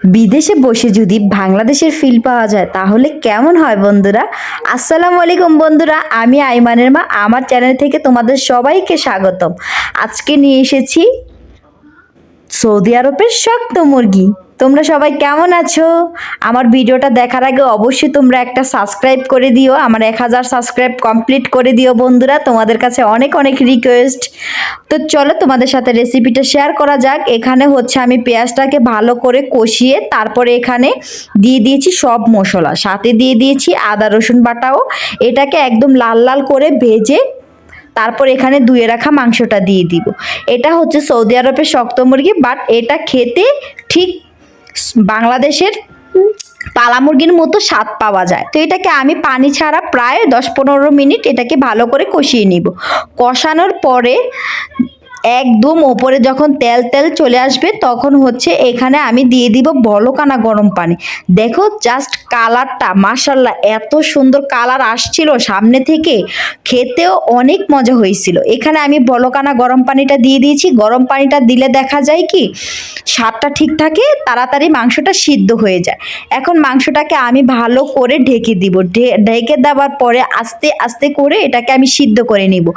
বিদেশে বসে যদি বাংলাদেশের ফিল পাওয়া যায় তাহলে কেমন হয় বন্ধুরা। আসসালামু আলাইকুম বন্ধুরা, আমি আইমানের মা। আমার চ্যানেল থেকে তোমাদের সবাইকে স্বাগতম। আজকে নিয়ে এসেছি সৌদি আরবের শক্ত মুরগি। তোমরা সবাই কেমন আছো? আমার ভিডিওটা দেখার আগে অবশ্যই তোমরা একটা সাবস্ক্রাইব করে দিও। আমার 1000 সাবস্ক্রাইব কমপ্লিট করে দিও বন্ধুরা, তোমাদের কাছে অনেক অনেক রিকোয়েস্ট। তো চলো তোমাদের সাথে রেসিপিটা শেয়ার করা যাক। এখানে হচ্ছে আমি পেঁয়াজটাকে ভালো করে কষিয়ে তারপরে এখানে দিয়ে দিয়েছি সব মশলা, সাথে দিয়ে দিয়েছি আদা রসুন বাটাও। এটাকে একদম লাল লাল করে ভেজে তারপর এখানে ধুয়ে রাখা মাংসটা দিয়ে দিব। এটা হচ্ছে সৌদি আরবের শক্ত মুরগি, বাট এটা খেতে ঠিক বাংলাদেশের পালা মুরগির মতো স্বাদ পাওয়া যায়। তো এটাকে আমি পানি ছাড়া প্রায় 10-15 মিনিট এটাকে ভালো করে কষিয়ে নিব। কষানোর পরে একদম ওপরে যখন তেল তেল চলে আসবে তখন হচ্ছে এখানে আমি দিয়ে দিব বলকানা গরম পানি। দেখো জাস্ট কালারটা, মাশাল্লাহ এত সুন্দর কালার আসছিল সামনে থেকে, খেতেও অনেক মজা হয়েছিল। এখানে আমি বলকানা গরম পানিটা দিয়ে দিয়েছি। গরম পানিটা দিলে দেখা যায় কি স্বাদটা ঠিক থাকে, তাড়াতাড়ি মাংসটা সিদ্ধ হয়ে যায়। এখন মাংসটাকে আমি ভালো করে ঢেকে দিব। ঢেকে দেওয়ার পরে আস্তে আস্তে করে এটাকে আমি সিদ্ধ করে নিব।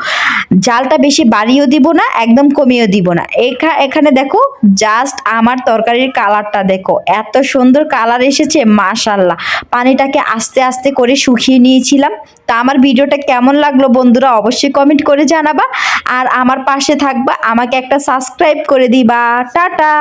জালটা বেশি বাড়িয়েও দিব না, একদম কমিয়েও দিব না। এখানে দেখো জাস্ট আমার তরকারির কালারটা দেখো, এত সুন্দর কালার এসেছে মাশাল্লাহ। পানিটাকে আস্তে আস্তে করে শুকিয়ে নিয়েছিলাম। তা আমার ভিডিওটা কেমন লাগলো বন্ধুরা অবশ্যই কমেন্ট করে জানাবা। আর আমার পাশে থাকবা, আমাকে একটা সাবস্ক্রাইব করে দিবা। টাটা।